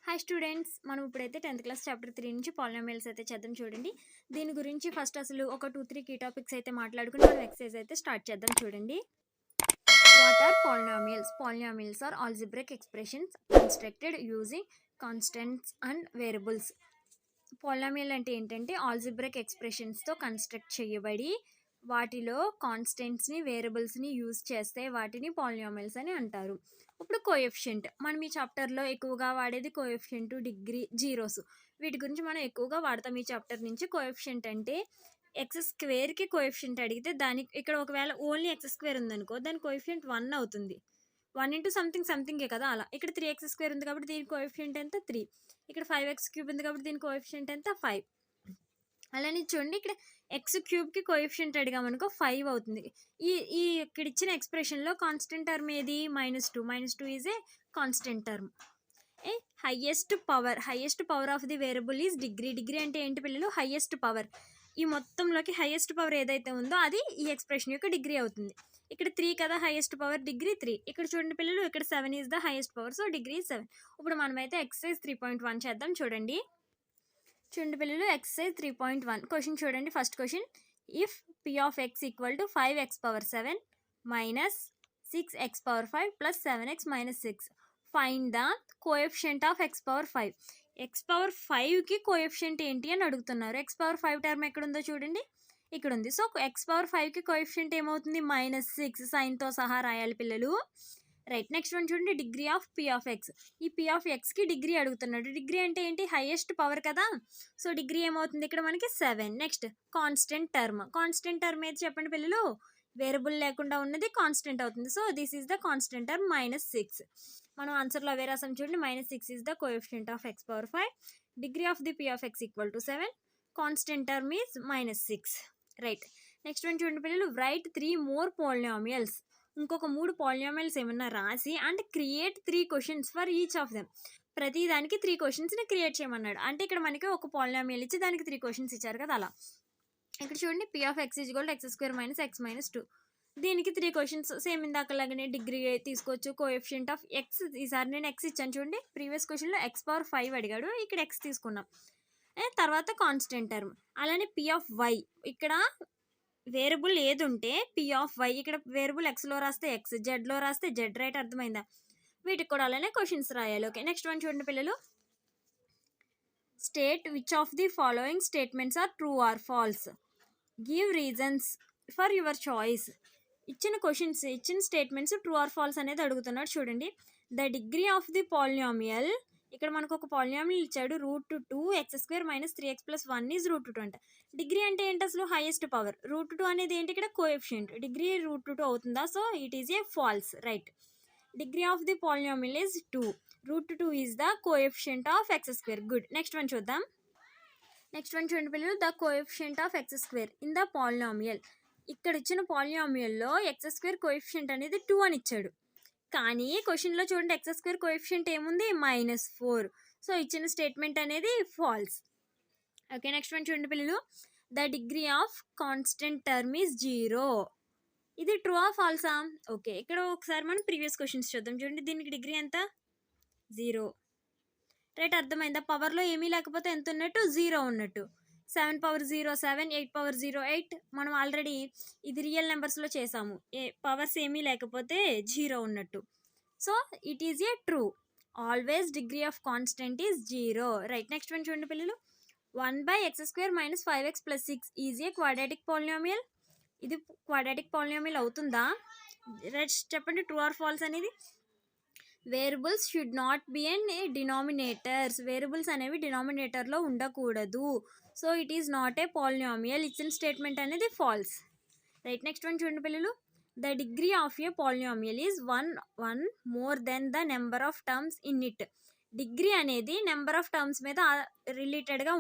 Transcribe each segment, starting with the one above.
Hi students, మనం ఇప్పుడైతే 10th class chapter 3 నుంచి పాలినామియల్స్ అయితే చేద్దాం. చూడండి, దీని గురించి ఫస్ట్ అసలు ఒక 2-3 కీ టాపిక్స్ అయితే మాట్లాడుకుని మనం ఎక్సర్సైజ్ అయితే స్టార్ట్ చేద్దాం. చూడండి, what are polynomials? Polynomials are algebraic expressions constructed using constants and variables. Polynomial అంటే ఏంటంటే ఆల్జిబ్రిక్ ఎక్స్ప్రెషన్స్తో కన్స్ట్రక్ట్ చేయబడి వాటిలో కాన్స్టెంట్స్ని వేరియబుల్స్ని యూజ్ చేస్తే వాటిని పాలినామియల్స్ అని అంటారు. ఇప్పుడు కోఎఫిషియంట్, మనం ఈ చాప్టర్లో ఎక్కువగా వాడేది కోఎఫిషియంట్, డిగ్రీ, జీరోస్, వీటి గురించి మనం ఎక్కువగా వాడతాం ఈ చాప్టర్ నుంచి. కోఎఫిషియంట్ అంటే ఎక్స్ స్క్వేర్కి కోఎఫిషియంట్ అడిగితే దానికి ఇక్కడ ఒకవేళ ఓన్లీ ఎక్స్ స్క్వేర్ ఉందనుకో దాని కోఎఫిషియంట్ 1 అవుతుంది. 1 ఇంటూ సంథింగే కదా అలా. ఇక్కడ 3x² ఉంది కాబట్టి దీని కోఎఫిషియంట్ ఎంత 3. ఇక్కడ 5x³ ఉంది కాబట్టి దీని కోఎఫిషియంట్ ఎంత 5. అలానే చూడండి, ఇక్కడ x³ కోఎఫిషియంట్ అడిగామనుకో 5 అవుతుంది. ఈ ఇక్కడ ఇచ్చిన ఎక్స్ప్రెషన్లో కాన్స్టెంట్ టర్మ్ ఏది -2 is a constant term. Highest power of the variable is degree అంటే ఏంటి పిల్లలు? Highest power. ఈ మొత్తంలోకి హైయెస్ట్ పవర్ ఏదైతే ఉందో అది ఈ ఎక్స్ప్రెషన్ యొక్క డిగ్రీ అవుతుంది. ఇక్కడ 3 కదా హైయెస్ట్ పవర్, డిగ్రీ 3. ఇక్కడ చూడండి పిల్లలు, ఇక్కడ 7 is the highest power, so degree 7. ఇప్పుడు మనమైతే ఎక్సర్సైజ్ 3.1 చేద్దాం. చూడండి పిల్లలు, ఎక్సర్సైజ్ 3.1 క్వశ్చన్ చూడండి. First question, if p of x equal to 5x⁴ minus 6x⁴ plus 7x minus 6, find the coefficient of x⁴. x⁴కి కోఎఫిషియంట్ ఏంటి అని అడుగుతున్నారు. x⁴ టర్మ్ ఎక్కడుందో చూడండి, ఇక్కడ ఉంది. సో x⁴కి కోఎఫిషియంట్ ఏమవుతుంది? -6, సైన్తో సహా రాయాలి పిల్లలు. రైట్, నెక్స్ట్ వన్ చూడండి, degree of p of x. ఈ p of xకి డిగ్రీ అడుగుతున్నాడు. డిగ్రీ అంటే ఏంటి? హైయెస్ట్ పవర్ కదా, సో డిగ్రీ ఏమవుతుంది ఇక్కడ మనకి 7. నెక్స్ట్ కాన్స్టెంట్ టర్మ్ ఏది చెప్పండి పిల్లలు? వేరియబుల్ లేకుండా ఉన్నది కాన్స్టెంట్ అవుతుంది. So this is the constant term -6. మనం ఆన్సర్లో అవే రాసాం చూడండి. -6 is the coefficient of x⁴. Degree of the p of x equal to 7. Constant term is -6. Right, next one చూడండి పిల్లలు, రైట్ 3 more పాలినామియల్స్. ఇంకొక 3 పాలినామియల్స్ ఏమన్నా రాసి and create 3 questions for each of them. ప్రతి దానికి 3 క్వశ్చన్స్ని క్రియేట్ చేయమన్నాడు. అంటే ఇక్కడ మనకి ఒక పాలినామియల్ ఇచ్చి దానికి 3 క్వశ్చన్స్ ఇచ్చారు కదా అలా. ఇక్కడ చూడండి, p of x = x² - x - 2. దీనికి 3 క్వశ్చన్స్ సేమ్ ఇందాకలాగానే డిగ్రీ తీసుకోవచ్చు. కోఎఫిషియంట్ ఆఫ్ x, ఈసారి నేను x ఇచ్చాను చూడండి. ప్రీవియస్ క్వశ్చన్లో x⁴ అడిగాడు, ఇక్కడ x తీసుకున్నాం. తర్వాత కాన్స్టెంట్ టర్మ్. అలానే p of y, ఇక్కడ వేరియబుల్ ఏది ఉంటే p of y, ఇక్కడ వేరియబుల్ xలో రాస్తే x, జెడ్లో రాస్తే జెడ్. రైట్, అర్థమైందా? వీటికి కూడా అలానే క్వశ్చన్స్ రాయాలి. ఓకే, నెక్స్ట్ వన్ చూడండి పిల్లలు, state which of the following statements are true or false, give reasons for your choice. ఇచ్చిన క్వశ్చన్స్, ఇచ్చిన స్టేట్మెంట్స్ ట్రూ ఆర్ ఫాల్స్ అనేది అడుగుతున్నాడు. చూడండి, the degree of the polynomial, ఇక్కడ మనకు ఒక పాలినామియల్ ఇచ్చాడు, √2 x² - 3x + 1 ఈజ్ √2 అంట. డిగ్రీ అంటే ఏంటి అసలు? Highest power. √2 అనేది ఏంటి? ఇక్కడ కోఎఫిషియంట్. డిగ్రీ √2 అవుతుందా? So it is a falls. Right, degree of the polynomial is 2. √2 is the coefficient of x². Good, next one చూద్దాం. నెక్స్ట్ వన్ చూడండి పిల్లలు, the coefficient of x² in the polynomial. ఇక్కడ ఇచ్చిన పాలినామియల్లో x² coefficient అనేది 2 అని ఇచ్చాడు. కానీ క్వశ్చన్లో చూడండి, x² కోఎఫిషియంట్ ఏముంది? -4. సో ఇచ్చిన స్టేట్మెంట్ అనేది ఫాల్స్. ఓకే, నెక్స్ట్ వన్ చూడండి పిల్లలు, the degree of constant term is 0. ఇది ట్రూ ఆ ఫాల్సా? ఓకే, ఇక్కడ ఒకసారి మనం ప్రీవియస్ క్వశ్చన్స్ చూద్దాం. చూడండి, దీనికి డిగ్రీ ఎంత? 0. రైట్, అర్థమైందా? పవర్లో ఏమీ లేకపోతే ఎంత ఉన్నట్టు? 0 ఉన్నట్టు. 7⁴0 7, 8⁴0 8. మనం ఆల్రెడీ ఇది రియల్ నెంబర్స్లో చేసాము. పవర్స్ ఏమీ లేకపోతే 0 ఉన్నట్టు. So it is a true. Always degree of constant is 0. Right, next one చూడండి పిల్లలు, 1/x² - 5x + 6 is a quadratic polynomial. ఇది క్వాడ్రాటిక్ పాలినామియల్ అవుతుందా? రైట్, చెప్పండి, ట్రూ ఆర్ ఫాల్స్ అనేది. Variables should not be in denominators. Variables అనేవి డినామినేటర్లో ఉండకూడదు. So it is not a polynomial. ఇచ్చిన statement అనేది ఫాల్స్. రైట్, నెక్స్ట్ వన్ చూడండి పిల్లలు, the degree of A polynomial is 1 more than the number of terms in it. Degree అనేది number of terms మీద రిలేటెడ్గా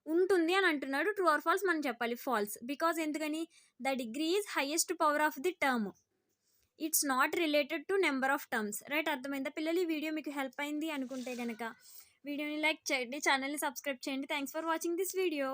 ఉంటుంది అని అంటున్నాడు. ట్రూ ఆర్ ఫాల్స్ మనం చెప్పాలి. ఫాల్స్. బికాజ్ ఎందుకని? The degree is highest power of the term. It's not related to number of terms. Right, అర్థమైందా పిల్లలు? ఈ వీడియో మీకు హెల్ప్ అయింది అనుకుంటే కనుక వీడియోని లైక్ చేయండి, ఛానల్ని సబ్స్క్రైబ్ చేయండి. Thanks for watching this video.